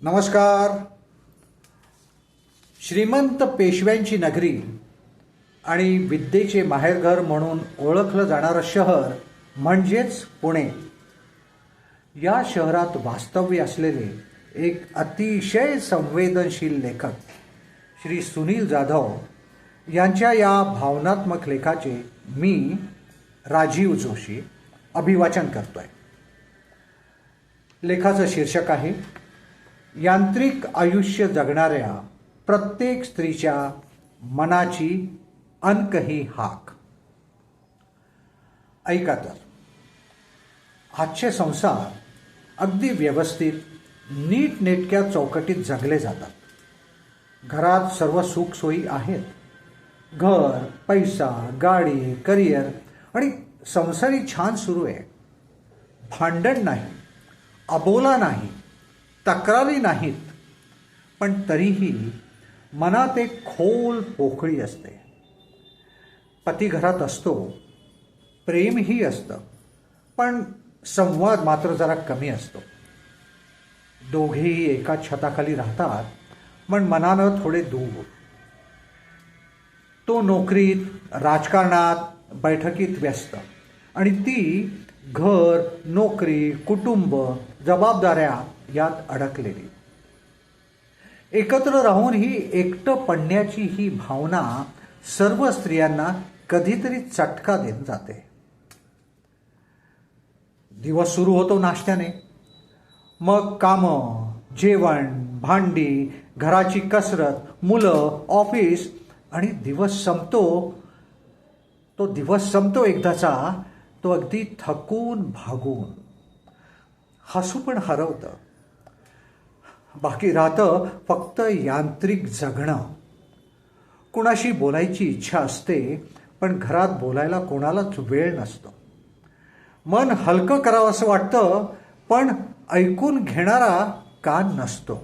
नमस्कार. श्रीमंत पेशव्यांची नगरी आणि विद्येचे माहेरघर म्हणून ओळखलं जाणारं शहर म्हणजेच पुणे. या शहरात वास्तव्य असलेले एक अतिशय संवेदनशील लेखक श्री सुनील जाधव यांच्या या भावनात्मक लेखाचे मी राजीव जोशी अभिवाचन करतोय. लेखाचं शीर्षक आहे यांत्रिक आयुष्य जगणाऱ्या प्रत्येक स्त्रीच्या मनाची अनकही हाक. ऐका तर, आजचे संसार अगदी व्यवस्थित नीटनेटक्या चौकटीत जगले जातात. घरात सर्व सुखसोयी आहेत. घर, पैसा, गाडी, करिअर आणि संसारी छान सुरू आहे. भांडण नाही, अबोला नाही, तक्रारी नाहीत. पण तरीही मनात एक खोल पोकळी असते. पती घरात असतो, प्रेमही असतं, पण संवाद मात्र जरा कमी असतो. दोघेही एका छताखाली राहतात, पण मनानं थोडे दूर. तो नोकरीत, राजकारणात, बैठकीत व्यस्त आणि ती घर, नोकरी, कुटुंब, जबाबदाऱ्या यात अडकलेली. एकत्र राहून ही एकटं पडण्याची ही भावना सर्व स्त्रियांना कधीतरी चटका देत जाते. दिवस सुरू होतो नाश्त्याने, मग कामं, जेवण, भांडी, घराची कसरत, मुलं, ऑफिस आणि दिवस संपतो एकदाचा. तो अगदी थकून भागून. हसू पण हरवतं. बाकी राहतं फक्त यांत्रिक जगणं. कुणाशी बोलायची इच्छा असते, पण घरात बोलायला कोणालाच वेळ नसतो. मन हलकं करावं असं वाटतं, पण ऐकून घेणारा कान नसतो.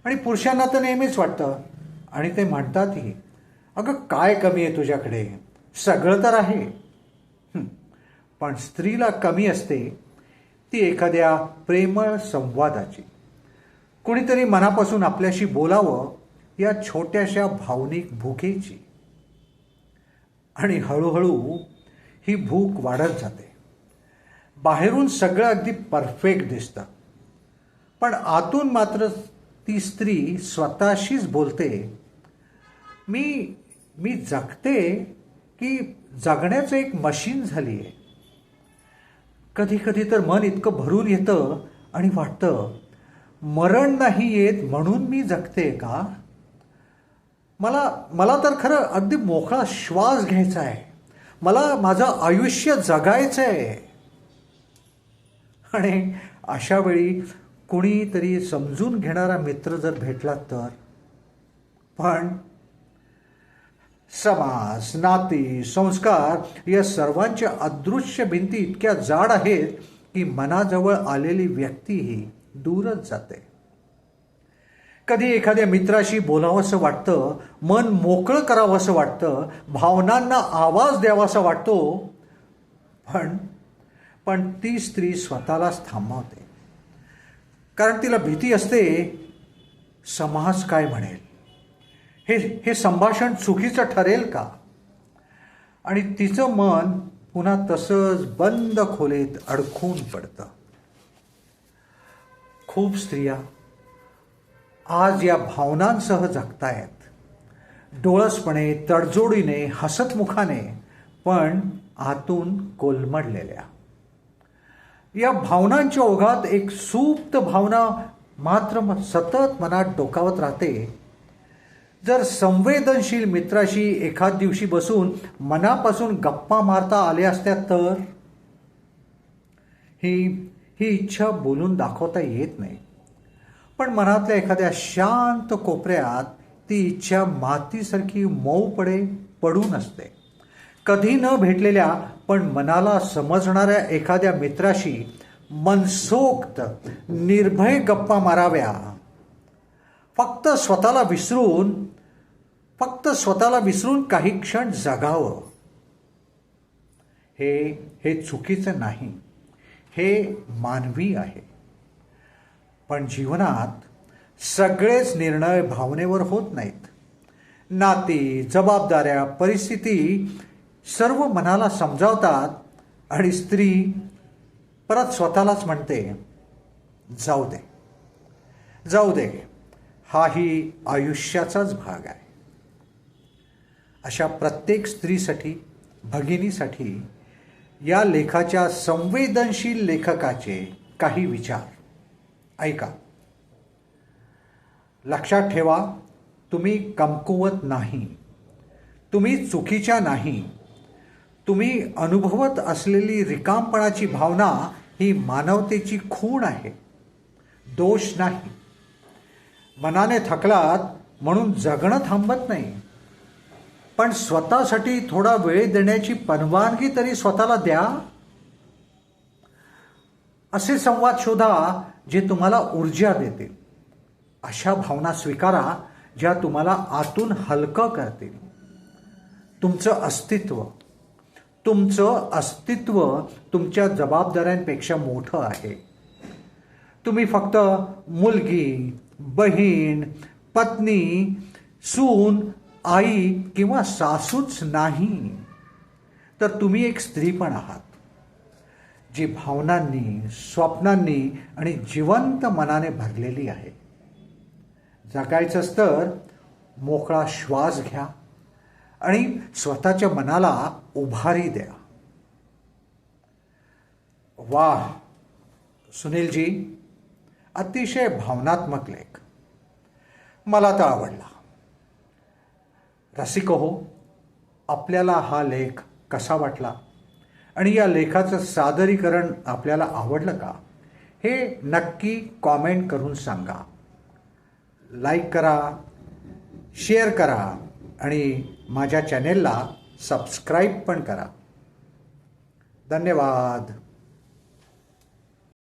आणि पुरुषांना तर नेहमीच वाटतं, आणि ते म्हणतातही, अगं काय कमी आहे तुझ्याकडे, सगळं तर आहे. पण स्त्रीला कमी असते ती एखाद्या प्रेमळ संवादाची. कुणीतरी मनापासून आपल्याशी बोलावं या छोट्याशा भावनिक भूकेची. आणि हळूहळू ही भूक वाढत जाते. बाहेरून सगळं अगदी परफेक्ट दिसतं, पण आतून मात्र ती स्त्री स्वतःशीच बोलते, मी जगते की जगण्याचं एक मशीन झाली आहे. कधी कधी तर मन इतकं भरून येतं आणि वाटतं, मरण नाही येत म्हणून मी जगते का? मला तर खरं अगदी मोकळा श्वास घ्यायचा आहे. मला माझं आयुष्य जगायचं आहे. आणि अशा वेळी कुणीतरी समजून घेणारा मित्र जर भेटला तर. पण समाज, नाती, संस्कार या सर्वांच्या अदृश्य भिंती इतक्या जाड आहेत की मनाजवळ आलेली व्यक्तीही दूरच जाते. कधी एखाद्या मित्राशी बोलावंसं वाटतं, मन मोकळं करावंसं वाटतं, भावनांना आवाज द्यावासा वाटतो, पण ती स्त्री स्वतःलाच थांबवते. कारण तिला भीती असते, समाज काय म्हणेल, हे संभाषण चुकीचं ठरेल का? आणि तिचं मन पुन्हा तसंच बंद खोलीत अडकून पडतं. खूप स्त्रिया आज या भावनांसह जगतायत, डोळसपणे, तडजोडीने, हसतमुखाने, पण आतून कोलमडलेल्या. या भावनांच्या ओघात एक सुप्त भावना मात्र सतत मनात डोकावत राहते. जर संवेदनशील मित्राशी एखाद दिवशी बसून मनापासून गप्पा मारता आल्या असत्या तर. ही इच्छा बोलून दाखवता येत नाही, पण मनातल्या एखाद्या शांत कोपऱ्यात ती इच्छा मातीसारखी मऊ पडून असते. कधी न भेटलेल्या पण मनाला समजणाऱ्या एखाद्या मित्राशी मनसोक्त निर्भय गप्पा माराव्या. फक्त स्वतःला विसरून काही क्षण जगावं. हे चुकीचं नाही, हे मानवी आहे. पण जीवनात सगळेच निर्णय भावनेवर होत नाहीत. नाती, जबाबदाऱ्या, परिस्थिती सर्व मनाला समजावतात आणि स्त्री परत स्वतःलाच म्हणते, जाऊ दे, जाऊ दे, हाही आयुष्याचाच भाग आहे. अशा प्रत्येक स्त्रीसाठी, भगिनीसाठी या लेखाच्या संवेदनशील लेखकाचे काही विचार ऐका. लक्षात ठेवा, तुम्ही कमकुवत नाही, तुम्ही चुकीच्या नाही. तुम्ही अनुभवत असलेली रिकामपणाची भावना ही मानवतेची खूण आहे, दोष नाही. मनाने थकलात म्हणून जगणं थांबत नाही, पण स्वतःसाठी थोडा वेळ देण्याची परवानगी तरी स्वतःला द्या. असे संवाद शोधा जे तुम्हाला ऊर्जा देतील. अशा भावना स्वीकारा ज्या तुम्हाला आतून हलकं करतील. तुमचं अस्तित्व तुमच्या जबाबदाऱ्यांपेक्षा मोठं आहे. तुम्ही फक्त मुलगी, बहीण, पत्नी, सून, आई किंवा सासूच नाही, तर तुम्ही एक स्त्री पण आहात, जी भावनांनी, स्वप्नांनी आणि जिवंत मनाने भरलेली आहे. जगायचंच तर मोकळा श्वास घ्या आणि स्वतःच्या मनाला उभारी द्या. वाह सुनीलजी, अतिशय भावनात्मक लेख, मला तर आवडला. रसिक हो, आपल्याला हा लेख कसा वाटला आणि या लेखाचं सादरीकरण आपल्याला आवडलं का, हे नक्की कॉमेंट करून सांगा. लाईक करा, शेअर करा आणि माझ्या चॅनेलला सबस्क्राईब पण करा. धन्यवाद.